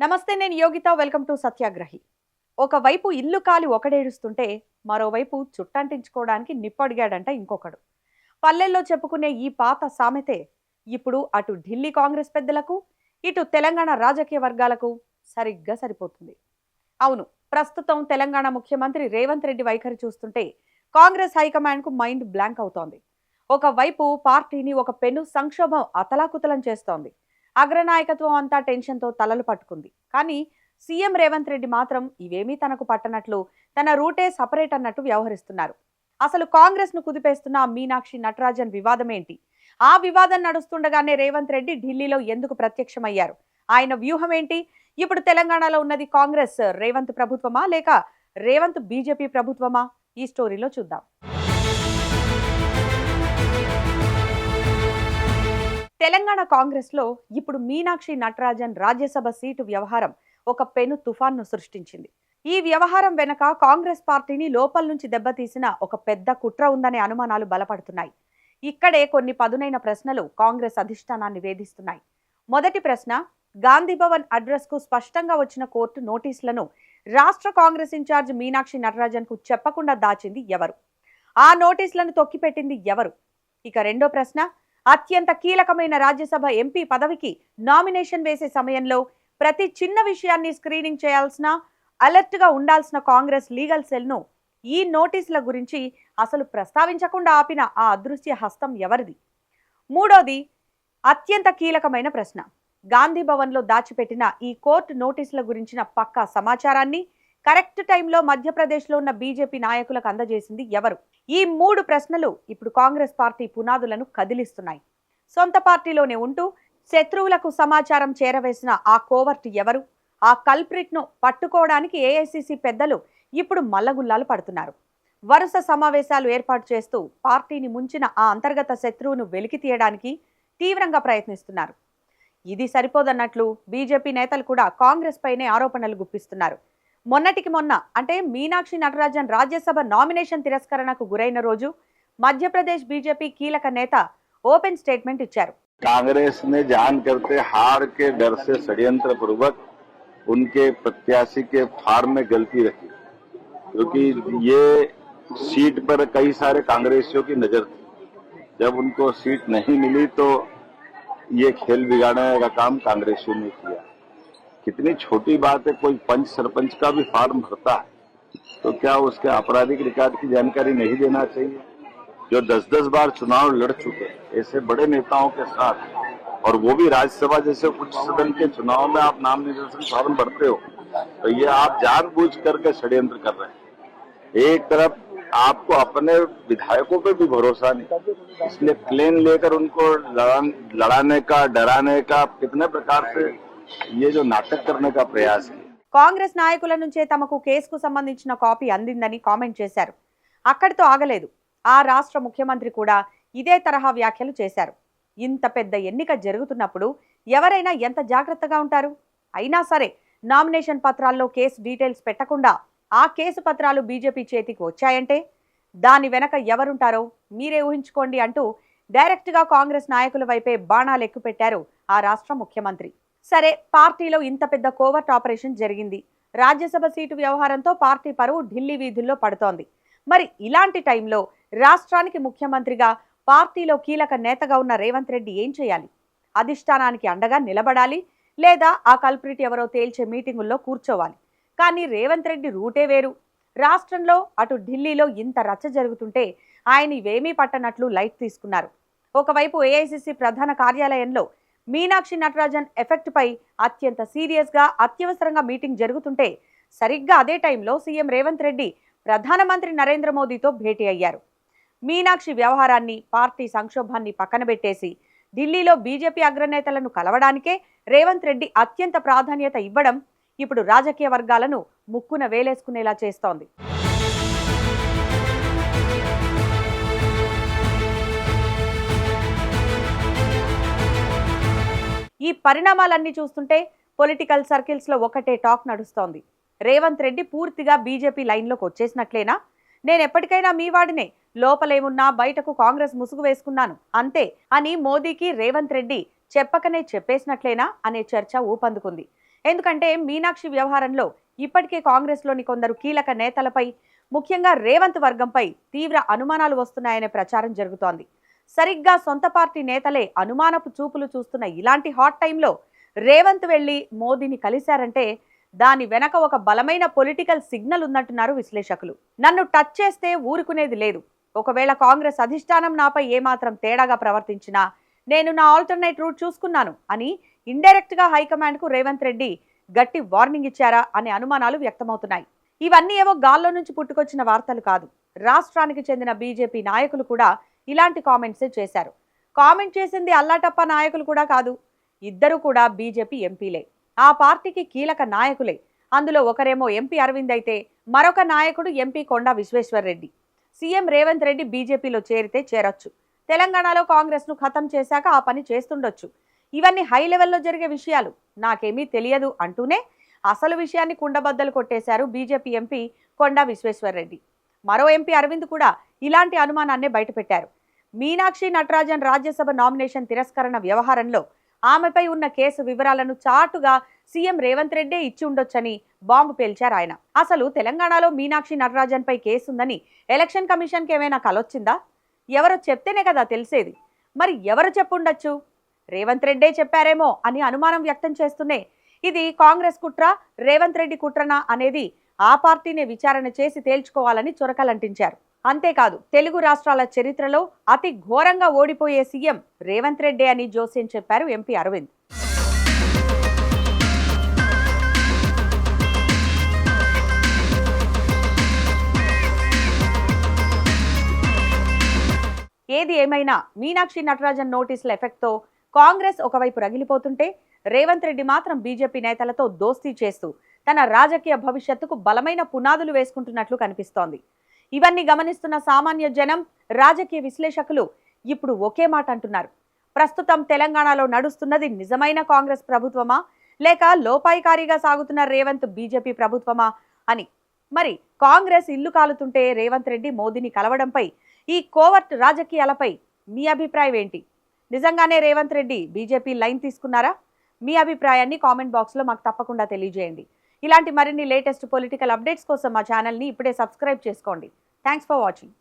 నమస్తే, నేను Yogita. Welcome to సత్యాగ్రహి. ఒకవైపు ఇల్లు కాలి ఒకడేడుస్తుంటే మరోవైపు చుట్టంటించుకోవడానికి నిప్పడిగాడంట ఇంకొకడు. పల్లెల్లో చెప్పుకునే ఈ పాత సామెతే ఇప్పుడు అటు ఢిల్లీ కాంగ్రెస్ పెద్దలకు, ఇటు తెలంగాణ రాజకీయ వర్గాలకు సరిగ్గా సరిపోతుంది. అవును, ప్రస్తుతం తెలంగాణ ముఖ్యమంత్రి రేవంత్ రెడ్డి వైఖరి చూస్తుంటే కాంగ్రెస్ హైకమాండ్కు మైండ్ బ్లాంక్ అవుతోంది. ఒకవైపు పార్టీని ఒక పెను సంక్షోభం అతలాకుతలం చేస్తోంది. అగ్రనాయకత్వం అంతా టెన్షన్తో తలలు పట్టుకుంది. కానీ సీఎం రేవంత్ రెడ్డి మాత్రం ఇవేమీ తనకు పట్టనట్లు, తన రూటే సపరేట్ అన్నట్టు వ్యవహరిస్తున్నారు. అసలు కాంగ్రెస్ ను కుదిపేస్తున్న మీనాక్షి నటరాజన్ వివాదం ఏంటి? ఆ వివాదం నడుస్తుండగానే రేవంత్ రెడ్డి ఢిల్లీలో ఎందుకు ప్రత్యక్షమయ్యారు? ఆయన వ్యూహం ఏంటి? ఇప్పుడు తెలంగాణలో ఉన్నది కాంగ్రెస్ రేవంత్ ప్రభుత్వమా లేక రేవంత్ బీజేపీ ప్రభుత్వమా? ఈ స్టోరీలో చూద్దాం. తెలంగాణ కాంగ్రెస్ లో ఇప్పుడు మీనాక్షి నటరాజన్ రాజ్యసభ సీటు వ్యవహారం ఒక పెను తుఫాన్ను సృష్టించింది. ఈ వ్యవహారం వెనక కాంగ్రెస్ పార్టీని లోపల నుంచి దెబ్బతీసిన ఒక పెద్ద కుట్ర ఉందనే అనుమానాలు బలపడుతున్నాయి. ఇక్కడే కొన్ని పదునైన ప్రశ్నలు కాంగ్రెస్ అధిష్టానాన్ని వేధిస్తున్నాయి. మొదటి ప్రశ్న, గాంధీ భవన్ అడ్రస్ కు స్పష్టంగా వచ్చిన కోర్టు నోటీసులను రాష్ట్ర కాంగ్రెస్ ఇన్ఛార్జ్ మీనాక్షి నటరాజన్ కు చెప్పకుండా దాచింది ఎవరు? ఆ నోటీసులను తొక్కిపెట్టింది ఎవరు? ఇక రెండో ప్రశ్న, అత్యంత కీలకమైన రాజ్యసభ ఎంపీ పదవికి నామినేషన్ వేసే సమయంలో ప్రతి చిన్న విషయాన్ని స్క్రీనింగ్ చేయాల్సిన, అలర్ట్ గా ఉండాల్సిన కాంగ్రెస్ లీగల్ సెల్ ను ఈ నోటీసుల గురించి అసలు ప్రస్తావించకుండా ఆపిన ఆ అదృశ్య హస్తం ఎవరిది? మూడోది, అత్యంత కీలకమైన ప్రశ్న, గాంధీ భవన్ లో దాచిపెట్టిన ఈ కోర్టు నోటీసుల గురించిన పక్కా సమాచారాన్ని కరెక్ట్ టైంలో మధ్యప్రదేశ్లో ఉన్న బీజేపీ నాయకులకు అందజేసింది ఎవరు? ఈ మూడు ప్రశ్నలు ఇప్పుడు కాంగ్రెస్ పార్టీ పునాదులను కదిలిస్తున్నాయి. సొంత పార్టీలోనే ఉంటూ శత్రువులకు సమాచారం చేరవేసిన ఆ కోవర్ట్ ఎవరు? ఆ కల్ప్రిట్ ను పట్టుకోవడానికి ఏఐసిసి పెద్దలు ఇప్పుడు మల్లగుల్లాలు పడుతున్నారు. వరుస సమావేశాలు ఏర్పాటు చేస్తూ పార్టీని ముంచిన ఆ అంతర్గత శత్రువును వెలికి తీయడానికి తీవ్రంగా ప్రయత్నిస్తున్నారు. ఇది సరిపోదన్నట్లు బీజేపీ నేతలు కూడా కాంగ్రెస్ పైనే ఆరోపణలు గుప్పిస్తున్నారు. మొన్నటికి మొన్న అంటే మీనాక్షి నటరాజన్ రాజ్యసభ నామినేషన్ తిరస్కరణకు గురైన రోజు మధ్యప్రదేశ్ బీజేపీ కీలక నేత ఓపెన్ స్టేట్మెంట్ ఇచ్చారు. कांग्रेस ने जान करते हार के डर से षड्यंत्र पूर्वक उनके प्रत्याशी के फार्म में गलती रखी, क्योंकि ये सीट पर कई सारे कांग्रेसियों की नजर थी। जब उनको सीट नहीं मिली तो ये खेल बिगाड़ने का काम कांग्रेसियों ने किया। कितनी छोटी बात है, कोई पंच सरपंच का भी फार्म भरता है तो क्या उसके आपराधिक रिकॉर्ड की जानकारी नहीं देना चाहिए? जो 10-10 बार चुनाव लड़ चुके ऐसे बड़े नेताओं के साथ, और वो भी राज्यसभा जैसे उच्च सदन के चुनाव में आप नामिनेशन फॉर्म भरते हो, तो ये आप जानबूझ करके षड्यंत्र कर रहे हैं। एक तरफ आपको अपने विधायकों पे भी भरोसा नहीं, इसलिए प्लेन लेकर उनको लड़ाने का, डराने का, कितने प्रकार से ये जो नाटक करने का प्रयास है। కాంగ్రెస్ నాయకుల నుంచే తమకు కేసుకు సంబంధించిన కాపీ అందిందని కామెంట్ చేశారు. అక్కడితో ఆగలేదు. ఆ రాష్ట్ర ముఖ్యమంత్రి కూడా ఇదే తరహా వ్యాఖ్యలు చేశారు. ఇంత పెద్ద ఎన్నిక జరుగుతున్నప్పుడు ఎవరైనా ఎంత జాగ్రత్తగా ఉంటారు? అయినా సరే నామినేషన్ పత్రాల్లో కేసు డీటెయిల్స్ పెట్టకుండా ఆ కేసు పత్రాలు బీజేపీ చేతికి వచ్చాయంటే దాని వెనక ఎవరుంటారో మీరే ఊహించుకోండి అంటూ డైరెక్ట్గా కాంగ్రెస్ నాయకుల వైపే బాణాలు ఎక్కుపెట్టారు ఆ రాష్ట్ర ముఖ్యమంత్రి. సరే, పార్టీలో ఇంత పెద్ద కోవర్ట్ ఆపరేషన్ జరిగింది. రాజ్యసభ సీటు వ్యవహారంతో పార్టీ పరువు ఢిల్లీ వీధుల్లో పడుతోంది. మరి ఇలాంటి టైంలో రాష్ట్రానికి ముఖ్యమంత్రిగా, పార్టీలో కీలక నేతగా ఉన్న రేవంత్ రెడ్డి ఏం చేయాలి? అధిష్టానానికి అండగా నిలబడాలి, లేదా ఆ కల్ప్రిట్ ఎవరో తేల్చే మీటింగుల్లో కూర్చోవాలి. కానీ రేవంత్ రెడ్డి రూటే వేరు. రాష్ట్రంలో అటు ఢిల్లీలో ఇంత రచ్చ జరుగుతుంటే ఆయన ఇవేమీ పట్టనట్లు లైట్ తీసుకున్నారు. ఒకవైపు ఏఐసిసి ప్రధాన కార్యాలయంలో మీనాక్షి నటరాజన్ ఎఫెక్ట్ పై అత్యంత సీరియస్ గా, అత్యవసరంగా మీటింగ్ జరుగుతుంటే సరిగ్గా అదే టైంలో సీఎం రేవంత్ రెడ్డి ప్రధానమంత్రి నరేంద్ర మోదీతో భేటీ అయ్యారు. మీనాక్షి వ్యవహారాన్ని, పార్టీ సంక్షోభాన్ని పక్కన పెట్టేసి ఢిల్లీలో బీజేపీ అగ్రనేతలను కలవడానికే రేవంత్ రెడ్డి అత్యంత ప్రాధాన్యత ఇవ్వడం ఇప్పుడు రాజకీయ వర్గాలను ముక్కున వేలేసుకునేలా చేస్తోంది. ఈ పరిణామాలన్నీ చూస్తుంటే పొలిటికల్ సర్కిల్స్ లో ఒకటే టాక్ నడుస్తోంది. రేవంత్ రెడ్డి పూర్తిగా బీజేపీ లైన్లోకి వచ్చేసినట్లేనా? నేను ఎప్పటికైనా మీ వాడినే, లోపలేమున్నా బయటకు కాంగ్రెస్ ముసుగు వేసుకున్నాను అంతే అని మోదీకి రేవంత్ రెడ్డి చెప్పకనే చెప్పేసినట్లేనా అనే చర్చ ఊపందుకుంది. ఎందుకంటే మీనాక్షి వ్యవహారంలో ఇప్పటికే కాంగ్రెస్లోని కొందరు కీలక నేతలపై, ముఖ్యంగా రేవంత్ వర్గంపై తీవ్ర అనుమానాలు వస్తున్నాయనే ప్రచారం జరుగుతోంది. సరిగ్గా సొంత పార్టీ నేతలే అనుమానపు చూపులు చూస్తున్న ఇలాంటి హాట్ టైంలో రేవంత్ వెళ్లి మోదీని కలిశారంటే దాని వెనక ఒక బలమైన పొలిటికల్ సిగ్నల్ ఉందంటున్నారు విశ్లేషకులు. నన్ను టచ్ చేస్తే ఊరుకునేది లేదు, ఒకవేళ కాంగ్రెస్ అధిష్టానం నాపై ఏమాత్రం తేడాగా ప్రవర్తించినా నేను నా ఆల్టర్నేట్ రూట్ చూసుకున్నాను అని ఇండైరెక్ట్ గా హైకమాండ్ కు రేవంత్ రెడ్డి గట్టి వార్నింగ్ ఇచ్చారా అనే అనుమానాలు వ్యక్తమవుతున్నాయి. ఇవన్నీ ఏవో గాల్లో నుంచి పుట్టుకొచ్చిన వార్తలు కాదు. రాష్ట్రానికి చెందిన బీజేపీ నాయకులు కూడా ఇలాంటి కామెంట్సే చేశారు. కామెంట్ చేసింది అల్లాటప్ప నాయకులు కూడా కాదు, ఇద్దరు కూడా బీజేపీ ఎంపీలే, ఆ పార్టీకి కీలక నాయకులే. అందులో ఒకరేమో ఎంపీ అరవింద్ అయితే మరొక నాయకుడు ఎంపీ కొండా విశ్వేశ్వర్ రెడ్డి. సీఎం రేవంత్ రెడ్డి బీజేపీలో చేరితే చేరొచ్చు, తెలంగాణలో కాంగ్రెస్ను ఖతం చేశాక ఆ పని చేస్తుండొచ్చు. ఇవన్నీ హై లెవెల్లో జరిగే విషయాలు, నాకేమీ తెలియదు అంటూనే అసలు విషయాన్ని కుండబద్దలు కొట్టేశారు బీజేపీ ఎంపీ కొండా విశ్వేశ్వర్ రెడ్డి. మరో ఎంపీ అరవింద్ కూడా ఇలాంటి అనుమానాన్నే బయటపెట్టారు. మీనాక్షి నటరాజన్ రాజ్యసభ నామినేషన్ తిరస్కరణ వ్యవహారంలో ఆమెపై ఉన్న కేసు వివరాలను చాటుగా సీఎం రేవంత్ రెడ్డే ఇచ్చి ఉండొచ్చని బాంబు పేల్చారు ఆయన. అసలు తెలంగాణలో మీనాక్షి నటరాజన్ పై కేసుందని ఎలక్షన్ కమిషన్కి ఏమైనా కలొచ్చిందా? ఎవరో చెప్తేనే కదా తెలిసేది. మరి ఎవరు చెప్పుండొచ్చు? రేవంత్ రెడ్డే చెప్పారేమో అని అనుమానం వ్యక్తం చేస్తూనే ఇది కాంగ్రెస్ కుట్ర, రేవంత్ రెడ్డి కుట్రనా అనేది ఆ పార్టీనే విచారణ చేసి తేల్చుకోవాలని చురకలంటించారు. అంతేకాదు, తెలుగు రాష్ట్రాల చరిత్రలో అతి ఘోరంగా ఓడిపోయే సీఎం రేవంత్ రెడ్డి అని జోస్యం చెప్పారు ఎంపీ అరవింద్. ఏది ఏమైనా మీనాక్షి నటరాజన్ నోటీసుల ఎఫెక్ట్తో కాంగ్రెస్ ఒకవైపు రగిలిపోతుంటే రేవంత్ రెడ్డి మాత్రం బీజేపీ నేతలతో దోస్తీ చేస్తూ తన రాజకీయ భవిష్యత్తుకు బలమైన పునాదులు వేసుకుంటున్నట్లు కనిపిస్తోంది. ఇవన్నీ గమనిస్తున్న సామాన్య జనం, రాజకీయ విశ్లేషకులు ఇప్పుడు ఒకే మాట అంటున్నారు. ప్రస్తుతం తెలంగాణలో నడుస్తున్నది నిజమైన కాంగ్రెస్ ప్రభుత్వమా, లేక లోపాయికారిగా సాగుతున్న రేవంత్ బీజేపీ ప్రభుత్వమా అని. మరి కాంగ్రెస్ ఇల్లు కాలుతుంటే రేవంత్ రెడ్డి మోదీని కలవడంపై, ఈ కోవర్ట్ రాజకీయాలపై మీ అభిప్రాయం ఏంటి? నిజంగానే రేవంత్ రెడ్డి బీజేపీ లైన్ తీసుకున్నారా? మీ అభిప్రాయాన్ని కామెంట్ బాక్స్లో మాకు తప్పకుండా తెలియజేయండి. ఇలాంటి మరిన్ని లేటెస్ట్ పొలిటికల్ అప్డేట్స్ కోసం మా ఛానల్ని ఇప్పుడే సబ్స్క్రైబ్ చేసుకోండి. Thanks for watching.